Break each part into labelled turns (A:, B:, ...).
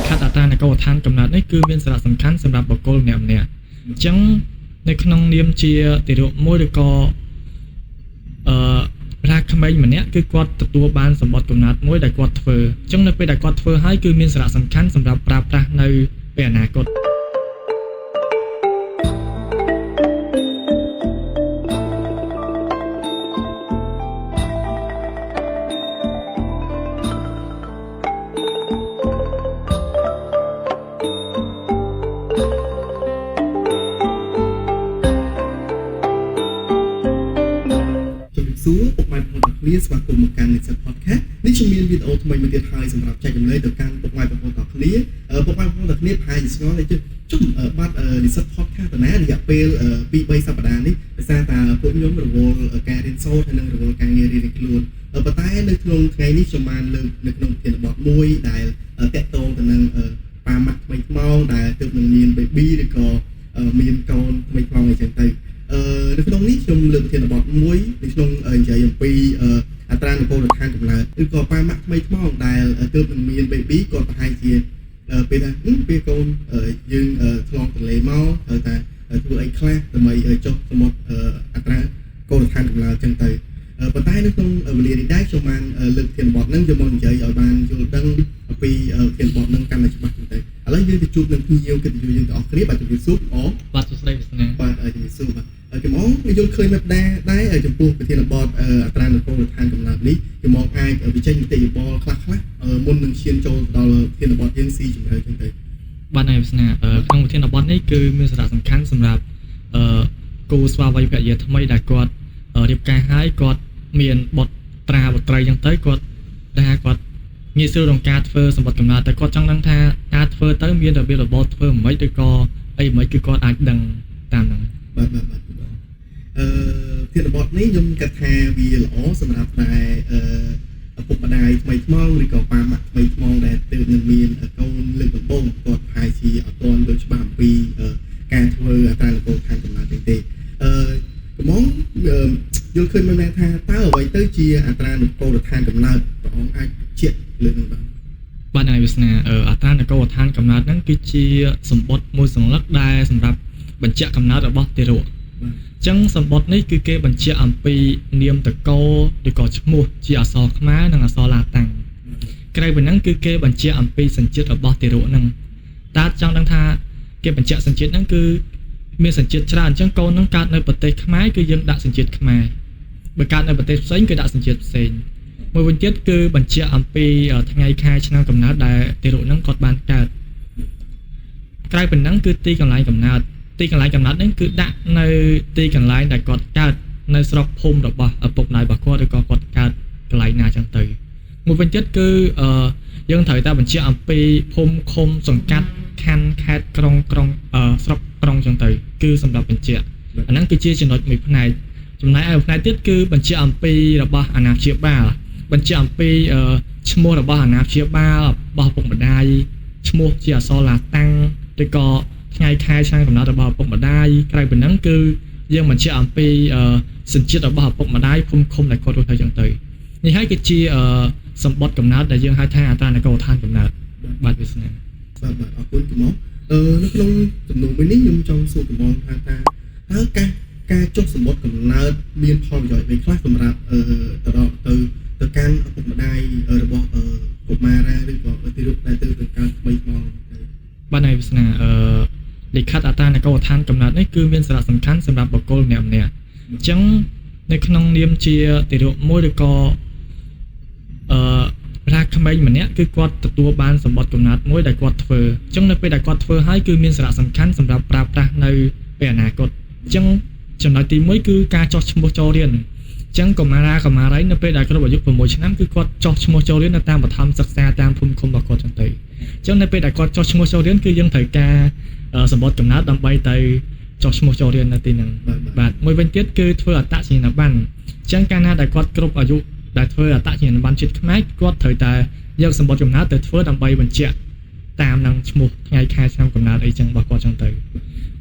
A: ខិតអត្រានៃកូដដ្ឋានកំណើតនេះគឺមានសារៈសំខាន់សម្រាប់បុគ្គលម្នាក់ៗអញ្ចឹងនៅក្នុងនាមជាទារកមួយឬក៏ប្រាក្មេងម្នាក់គឺគាត់ទទួលបានសម្បត្តិកំណើតមួយដែលគាត់ធ្វើអញ្ចឹងនៅពេលដែលគាត់ធ្វើហើយគឺមានសារៈសំខាន់សម្រាប់ប្រើប្រាស់នៅពេលអនាគត
B: សួរពុកម៉ែបងប្អូនទាំងគ្នាស្វាគមន៍មកកាន់ Nexus Podcast នេះខ្ញុំមានវីដេអូថ្មីមួយទៀតហើយសម្រាប់ចែករំលែកទៅកាន់ពុកម៉ែបងប្អូនទាំងគ្នាពុកម៉ែបងប្អូនទាំងគ្នាប្រហែលជាស្គាល់ទេជុំបាត់ Nexus Podcast តាណារយៈពេល 2-3 សប្តាហ៍នេះដោយសារតែពួកខ្ញុំរវល់ការរៀនសូត្រហើយនិងរវល់ការងាររៀនខ្លួនប៉ុន្តែនៅក្នុងថ្ងៃនេះខ្ញុំបានលើកនៅក្នុងប្រធានបទមួយដែលតាក់ទងទៅនឹងប៉ាម៉ាក់ថ្មីថ្មោងដែលទើបនឹងមាន baby ឬក៏មានកូនថ្មីថ្មោងអីចឹងទៅនៅក្នុងនេះខ្ញុំលើកប្រធានបទមួយនៅក្នុងនិយាយអំពីអត្រានៃកូដដ្ឋានកំណើតឬក៏ប៉ាម៉ាក់ថ្មីថ្មោងដែលទើបនឹងមាន baby គាត់ប្រហែលជាពេលថាពេលកូនយើងឆ្លងទន្លេមកត្រូវតែធ្វើអីខ្លះដើម្បីចុះសមុទ្រអត្រាកូដដ្ឋានកំណើតចឹងទៅប៉ុន្តែនៅក្នុងវេលានេះដែរខ្ញុំបានលើកប្រធានបទហ្នឹងយកមកនិយាយឲ្យបានយល់ដឹងអំពីប្រធានបទហ្នឹងកាន់តែច្បាស់ចឹងទៅឥឡូវយើងទៅជួបនឹងភ្ញៀវកិត្តិយសយើងទាំងអស់គ្នាបាទជំរាបសួរបង
A: បាទសួស្តីវាសនា
B: បាទជំរាបសួរបាទខ្ញុំយល់ឃើញមកដែរចំពោះប្រធានបទអត្រានៃកូដដ្ឋានកំណើតនេះខ្ញុំអាចបញ្ចេញមតិយោបល់ខ្លះមុននឹងឈានចូលដល់ប្រធានបទយើងស៊ីជម្រៅចឹងទៅ
A: បាទហើយវាសនាក្នុងប្រធានបទនេះគឺមានសារៈសំខាន់សម្រាប់គូស្វាមីភរិយាថ្មីដែលគាត់រៀបការហើយគាត់មានបុត្រាបុត្រីចឹងទៅគាត់ដែលគាត់ងាយស្រួលក្នុងការធ្វើសម្បត្តិកំណើតតែគាត់ចង់ដឹងថាការធ្វើទៅមានរបៀបរបបធ្វើមិនឬក៏អីមិនគឺគាត់អាចដឹងតាមហ្នឹង
B: បាទធានបទនេះខ្ញុំគិតថាវាល្អសម្រាប់តែឪពុកម្ដាយថ្មីថ្មោងឬក៏ប៉ាម៉ាក់ថ្មីថ្មោងដែលទើបនឹងមានកូនលើកដំបូងគាត់ប្រហែលជាអត់ទាន់យល់ច្បាស់អំពីការធ្វើអត្រានៃកូដដ្ឋានកំណើតទេកំងយល់ឃើញមែនថាតើអ្វីទៅជាអត្រានៃកូដដ្ឋានកំណើតព្រះអង្គអាចបញ្ជាក់លើនឹង
A: បាទហើយវាសនាអត្រានៃកូដដ្ឋានកំណើតហ្នឹងគឺជាសម្បត្តិមួយសង្លឹកដែលសម្រាប់បញ្ជាក់កំណើតរបស់ទារកអញ្ចឹងសម្បត្តិនេះគឺគេបញ្ជាក់អំពីនាមតកោឬក៏ឈ្មោះជាអក្សរខ្មែរនិងអក្សរឡាតាំងក្រៅពីហ្នឹងគឺគេបញ្ជាក់អំពីសញ្ជាតិរបស់ទារកហ្នឹងតើចង់ដឹងថាគេបញ្ជាក់សញ្ជាតិហ្នឹងគឺមានសញ្ជាតិច្រើនអញ្ចឹងកូនហ្នឹងកើតនៅប្រទេសខ្មែរគឺយើងដាក់សញ្ជាតិខ្មែរបើកើតនៅប្រទេសផ្សេងគឺដាក់សញ្ជាតិផ្សេងមួយវិញទៀតគឺបញ្ជាក់អំពីថ្ងៃខែឆ្នាំកំណើតដែលទារកហ្នឹងគាត់បានកើតក្រៅពីហ្នឹងគឺទីកន្លែងកំណើតនេះគឺដាក់នៅទីកន្លែងដែលគាត់កើតនៅស្រុកភូមិរបស់ឪពុកម្ដាយរបស់គាត់ឬក៏គាត់កើតកន្លែងណាចឹងទៅមួយវិញទៀតគឺយើងត្រូវតែបញ្ជាក់អំពីភូមិឃុំសង្កាត់ខណ្ឌខេត្តក្រុងស្រុកក្រុងចឹងទៅគឺសម្រាប់បញ្ជាក់អាហ្នឹងគឺជាចំណុចមួយផ្នែកចំណែកឯផ្នែកទៀតគឺបញ្ជាក់អំពីរបស់អាណាព្យាបាលបញ្ជាក់អំពីឈ្មោះរបស់អាណាព្យាបាលរបស់ឪពុកម្ដាយឈ្មោះជាអក្សរឡាតាំងឬក៏ថ្ងៃខែឆ្នាំកំណើតរបស់ឪពុកម្ដាយក្រៅពីហ្នឹងគឺយើងបញ្ជាក់អំពីសញ្ជាតិរបស់ឪពុកម្ដាយភូមិឃុំដែលគាត់រស់នៅចឹងទៅនេះហើយគឺជាសម្បត្តិកំណើតដែលយើងហៅថាអត្រានៃកូដដ្ឋានកំណើតបាទវាសនា
B: បាទអរគុណកំងនៅក្នុងចំនួនមួយនេះខ្ញុំចង់សួរកំងថាតើការចុះសម្បត្តិកំណើតមានផលប្រយោជន៍អ្វីខ្លះសម្រាប់ទៅកាន់ឪពុកម្ដាយរបស់កុមារាឬក៏ទីរូបដែលទៅកើតថ្មីថ្មោង
A: បាទហើយវាសនាលិខិតអត្រានៃកូដដ្ឋានកំណើតនេះគឺមានសារៈសំខាន់សម្រាប់បុគ្គលម្នាក់ៗអញ្ចឹងនៅក្នុងនាមជាទារកមួយឬក៏ប្រាក្មេងម្នាក់គឺគាត់ទទួលបានសម្បត្តិកំណើតមួយដែលគាត់ធ្វើអញ្ចឹងនៅពេលដែលគាត់ធ្វើហើយគឺមានសារៈសំខាន់សម្រាប់ប្រើប្រាស់នៅពេលអនាគតអញ្ចឹងចំណុចទី1គឺការចុះឈ្មោះចូលរៀនអញ្ចឹងកុមារីនៅពេលដែលគ្រប់អាយុ6ឆ្នាំគឺគាត់ចុះឈ្មោះចូលរៀននៅតាមបឋមសិក្សាតាមភូមិឃុំរបស់គាត់ចឹងទៅអញ្ចឹងនៅពេលដែលគាត់ចុះឈ្មោះចូលរៀនគឺយើងត្រូវការសម្បត្តិកំណើតដើម្បីទៅចុះឈ្មោះចូលរៀននៅទីហ្នឹងបាទមួយវិញទៀតគឺធ្វើអត្តសញ្ញាណប័ណ្ណអញ្ចឹងកាលណាដែលគាត់គ្រប់អាយុដែលធ្វើអត្តសញ្ញាណប័ណ្ណជាតិខ្មែរគាត់ត្រូវតែយកសម្បត្តិកំណើតទៅធ្វើដើម្បីបញ្ជាក់តាមនឹងឈ្មោះថ្ងៃខែឆ្នាំកំណើតអីចឹងរបស់គាត់ចឹងទៅ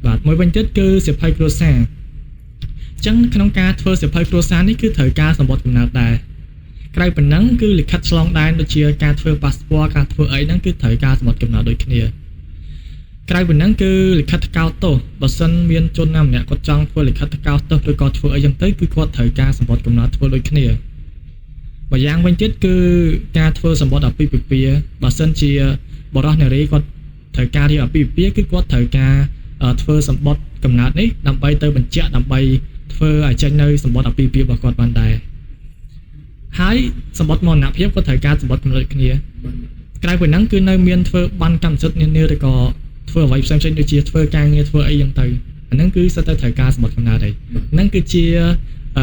A: បាទមួយវិញទៀតគឺសៀវភៅគ្រួសារអញ្ចឹងក្នុងការធ្វើសៀវភៅគ្រួសារនេះគឺត្រូវការសម្បត្តិកំណើតដែរ ក្រៅពីហ្នឹងគឺលិខិតឆ្លងដែនដូចជាការធ្វើ passport ការធ្វើអីហ្នឹងគឺត្រូវការសម្បត្តិកំណត់ដូចគ្នាក្រៅពីហ្នឹងគឺលិខិតថ្កោលទោសបើសិនមានជនណាម្នាក់គាត់ចង់ធ្វើលិខិតថ្កោលទោសឬក៏ធ្វើអីចឹងទៅគឺគាត់ត្រូវការសម្បត្តិកំណត់ធ្វើដូចគ្នាបើយ៉ាងវិញទៀតគឺការធ្វើសម្បត្តិអាពាហ៍ពិពាហ៍បើសិនជាបរិសុទ្ធនារីគាត់ត្រូវការរៀបអាពាហ៍ពិពាហ៍គឺគាត់ត្រូវការធ្វើសម្បត្តិកំណត់នេះដើម្បីទៅបញ្ជាក់ដើម្បីធ្វើឲ្យចេញនៅសម្បត្តិអាពាហ៍ពិពាហ៍របស់គាត់បានដែរហើយសម្បត្តិមរណភាពក៏ត្រូវការសម្បត្តិកំណត់គ្នាក្រៅពីហ្នឹងគឺនៅមានធ្វើបានកម្មសិទ្ធិនានាឬក៏ធ្វើអ្វីផ្សេងៗដូចជាធ្វើការងារធ្វើអីចឹងទៅអាហ្នឹងគឺសិតតែត្រូវការសម្បត្តិកំណត់ហើយហ្នឹងគឺជា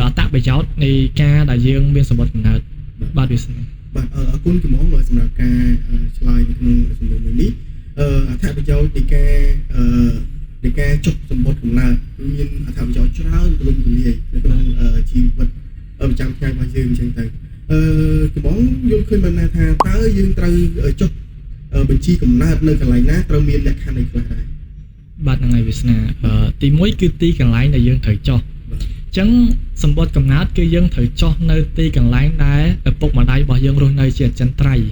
A: អត្ថប្រយោជន៍នៃការដែលយើងមានសម្បត្តិកំណត់បាទវាស្នេហ៍
B: បាទអរគុណជំនុំសម្រាប់ការឆ្លើយនៅក្នុងសំណួរមួយនេះអត្ថប្រយោជន៍នៃការចុះសម្បត្តិកំណត់មានអត្ថប្រយោជន៍ច្រើនទូលំទូលាយនៅក្នុងជីវិតប្រចាំថ្ងៃរបស់យើងអញ្ចឹងទៅជំនុំយល់ឃើញមែនណាថាតើយើងត្រូវចុះបញ្ជីកំណត់នៅកន្លែងណាត្រូវមានលក្ខខណ្ឌអីខ្លះដែរ
A: បាទហ្នឹងហើយវាសនាទី1គឺទីកន្លែងដែលយើងត្រូវចុះអញ្ចឹងសម្បត្តិកំណត់គឺយើងត្រូវចុះនៅទីកន្លែងដែលឪពុកម្ដាយរបស់យើងរស់នៅជាអចិន្ត្រៃយ៍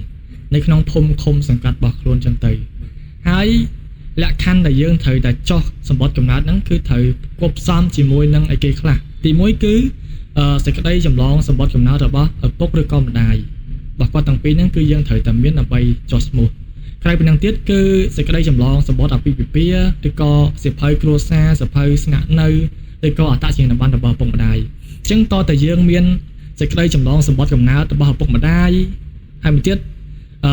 A: នៅក្នុងភូមិឃុំសង្កាត់របស់ខ្លួនអញ្ចឹងទៅហើយលក្ខខណ្ឌដែលយើងត្រូវតែចុះសម្បត្តិកំណត់ហ្នឹងគឺត្រូវគប់ផ្សំជាមួយនឹងអីគេខ្លះទី1គឺសេចក្តីចម្លងសម្បត្តិកំណត់របស់ឪពុកឬក៏ម្ដាយរបស់គាត់ទាំងពីរហ្នឹងគឺយើងត្រូវតែមានដើម្បីចុះឈ្មោះក្រៅពីហ្នឹងទៀតគឺសេចក្តីចម្លងសម្បត្តិអាពាហ៍ពិពាហ៍ឬក៏សៀវភៅគ្រួសារសៀវភៅស្នាក់នៅឬក៏អត្តសញ្ញាណប័ណ្ណរបស់ឪពុកម្ដាយអញ្ចឹងតើតើយើងមានសេចក្តីចម្លងសម្បត្តិកំណត់របស់ឪពុកម្ដាយហើយមួយទៀត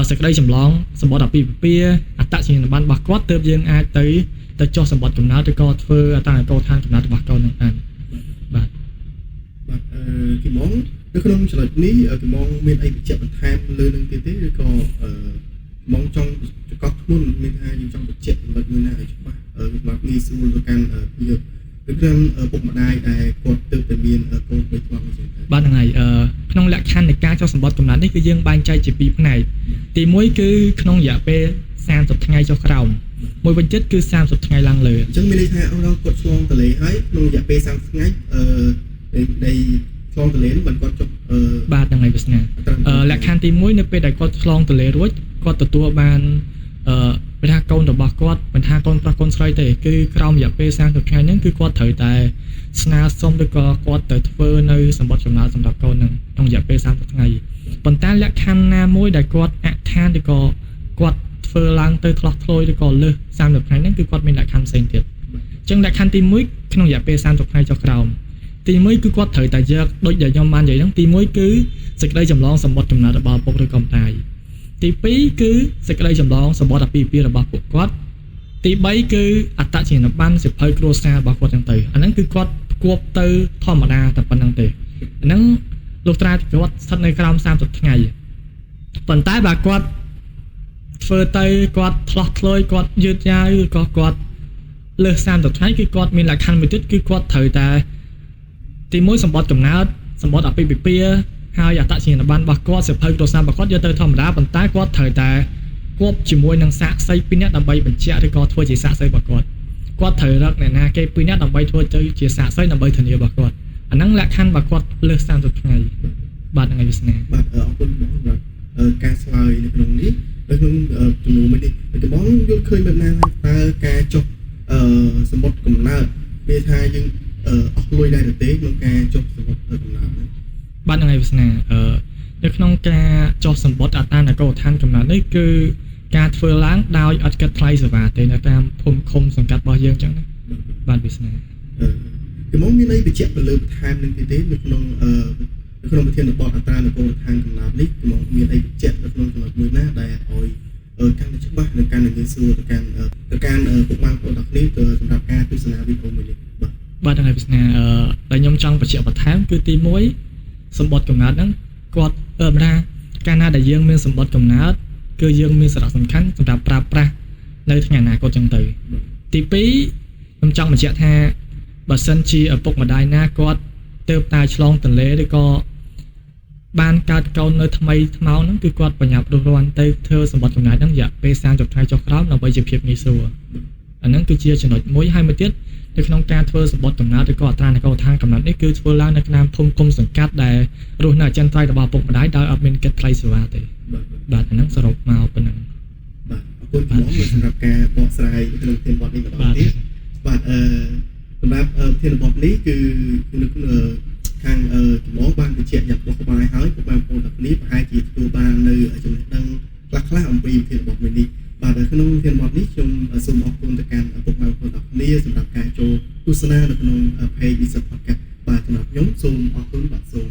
A: សេចក្តីចម្លងសម្បត្តិអាពាហ៍ពិពាហ៍អត្តសញ្ញាណប័ណ្ណរបស់គាត់ទើបយើងអាចទៅចុះសម្បត្តិកំណត់ឬក៏ធ្វើអត្តកោឋានកំណត់របស់កូននឹងបានបាទ
B: គីម៉ងនៅក្នុងចំណុចនេះគីម៉ងមានអីបញ្ជាក់បន្ថែមលើនឹងទៀតទេឬក៏ម៉ងចង់ចកធ្ងន់មានថាយើងចង់បញ្ជាក់ចំណុចមួយណាឲ្យច្បាស់សម្រាប់ងាយស្រួលទៅកាន់ភាពឬក៏ពុកម្ដាយដែលគាត់ទើបតែមានកូនបីខ្លះអញ្ចឹង
A: បាទហ្នឹងហើយក្នុងលក្ខខណ្ឌនៃការចុះសម្បត្តិកំណត់នេះគឺយើងបែងចែកជា2ផ្នែកទី1គឺក្នុងរយៈពេល30ថ្ងៃចុះក្រោមមួយវិញទៀតគឺ30ថ្ងៃឡើងលើ
B: អញ្ចឹងមានន័យថាគាត់ឆ្លងតលេហើយក្នុងរយៈពេល30ថ្ងៃនៃឆ្លងតលេនោះបានគាត់ចុះ
A: បាទហ្នឹងហើយវាសនាលក្ខខណ្ឌទី1នៅពេលដែលគាត់ឆ្លងតលេរួចគាត់ទទួលបានបញ្ហាកូនរបស់គាត់បញ្ហាកូនប្រុសកូនស្រីទេគឺក្រោមរយៈពេល30ថ្ងៃហ្នឹងគឺគាត់ត្រូវតែស្នើសុំឬក៏គាត់ទៅធ្វើនៅសម្បត្តិកំណត់សម្រាប់កូនហ្នឹងក្នុងរយៈពេល30ថ្ងៃប៉ុន្តែលក្ខខណ្ឌណាមួយដែលគាត់អឋានឬក៏គាត់ធ្វើឡើងទៅឆ្លោះឆ្លោយឬក៏លើស30ថ្ងៃហ្នឹងគឺគាត់មានលក្ខខណ្ឌផ្សេងទៀតអញ្ចឹងលក្ខខណ្ឌទី1ក្នុងរយៈពេល30ថ្ងៃចុះក្រោមទី1គឺគាត់ត្រូវតែយកដូចដែលខ្ញុំបាននិយាយហ្នឹងទី1គឺសេចក្តីចម្លងសម្បត្តិកំណត់របស់ពុកឬក៏ម្ដាយទី2គឺសេចក្តីចម្លងសម្បត្តិអាពាហ៍ពិពាហ៍របស់ពួកគាត់ទី3គឺអត្តសញ្ញាណប័ណ្ណសៀវភៅគ្រួសាររបស់គាត់ចឹងទៅអាហ្នឹងគឺគាត់ផ្គប់ទៅធម្មតាតែប៉ុណ្្នឹងទេអាហ្នឹងលោកត្រាគាត់ស្ថិតនៅក្រោម30ថ្ងៃប៉ុន្តែបើគាត់ធ្វើទៅគាត់ឆ្លោះឆ្លោយគាត់យឺតយ៉ាវឬក៏គាត់លើស30ថ្ងៃគឺគាត់មានលក្ខខណ្ឌមួយទៀតគឺគាត់ត្រូវតែទី1សម្បត្តិកំណើតសម្បត្តិអាពាហ៍ពិពាហ៍ហើយអត្តសញ្ញាណប័ណ្ណរបស់គាត់សៀវភៅគ្រួសាររបស់គាត់យកទៅធម្មតាប៉ុន្តែគាត់ត្រូវតែគប់ជាមួយនឹងសាក្សី2នាក់ដើម្បីបញ្ជាក់ឬក៏ធ្វើជាសាក្សីរបស់គាត់ត្រូវរកអ្នកណាគេ2នាក់ដើម្បីធ្វើទៅជាសាក្សីដើម្បីធានារបស់គាត់អាហ្នឹងលក្ខខណ្ឌរបស់គាត់លើស30ថ្ងៃបាទហ្នឹងហើយវាសនា
B: បាទអរគុណបងសម្រាប់ការឆ្លើយនៅក្នុងនេះនៅក្នុងជំនួសមួយនេះបងយល់ឃើញបែបណាតើការចុះសម្បត្តិកំណើតវាថាយើងអស់លុយដែរទេក្នុងការចុះសម្បត្តិកំណើតហ្នឹង
A: បាទហ្នឹងហើយវាសនានៅក្នុងការចុះសម្បត្តិអត្តកោឋានកំណើតនេះគឺការធ្វើឡើងដោយអត់គិតថ្លៃសេវាទេនៅតាមភូមិឃុំសង្កាត់របស់យើងអញ្ចឹងណាបាទវាសនា
B: គឺមកមានអីបញ្ជាក់ទៅលើបន្ថែមនឹងទេនៅក្នុងប្រធានបទអត្តកោឋានកំណើតនេះគឺមកមានអីបញ្ជាក់នៅក្នុងចំណុចមួយណាដែលឲ្យកាន់តែច្បាស់និងកាន់តែងាយស្រួលទៅកាន់ពុកម៉ែបងប្អូនទាំងគ្នាសម្រាប់ការទស្សនាវីដេអូមួយនេះ
A: បាទហ្នឹងហើយវាសនាដែលខ្ញុំចង់បញ្ជាក់បន្ថែមគឺទី1សម្បត្តិកំណើតហ្នឹងគាត់ថាកាលណាដែលយើងមានសម្បត្តិកំណើតគឺយើងមានសារៈសំខាន់សម្រាប់ប្រើប្រាស់នៅថ្ងៃអនាគតចឹងទៅទី2ខ្ញុំចង់បញ្ជាក់ថាបើសិនជាឪពុកម្ដាយណាគាត់ទើបតែឆ្លងទន្លេឬក៏បានកើតកូននៅថ្មីថ្មោងហ្នឹងគឺគាត់បញ្ញាប់រស់រាន់ទៅធ្វើសម្បត្តិកំណើតហ្នឹងរយៈពេល30ថ្ងៃចុះក្រោមដើម្បីជាភាពងាយស្រួលអាហ្នឹងគឺជាចំណុចមួយហើយមួយទៀត នៅក្នុងការធ្វើសម្បត្តិកំណើតឬក៏អត្រានៃកោឋានកំណើតនេះគឺធ្វើឡើងនៅក្នុងភូមិឃុំសង្កាត់ដែលរស់នៅអចិន្ត្រៃយ៍របស់ពុកម្ដាយដោយអត់មានគិតថ្លៃសេវាទេបាទអាហ្នឹងសរុបមកប៉ុណ្ណឹង
B: បាទអរគុណចំនួនសម្រាប់ការបកស្រាយក្នុងធានបទនេះម្ដងទៀតបាទសម្រាប់ធានបទនេះគឺនៅខាងចំនួនបានបញ្ជាក់យ៉ាងបោះក្បាយហើយពុកម៉ែបងប្អូនទាំងគ្នាប្រហែលជាទទួលបាននៅចំណេះដឹងខ្លះអំពីធានបទមួយនេះបាទក្នុងធានបទនេះខ្ញុំសូមអរគុណទៅកាន់ពុកម៉ែបងប្អូនទាំងគ្នាសម្រាប់ការចូលទស្សនានៅក្នុង page Visa Podcast បាទសម្រាប់ខ្ញុំសូមអរគុណបាទសូម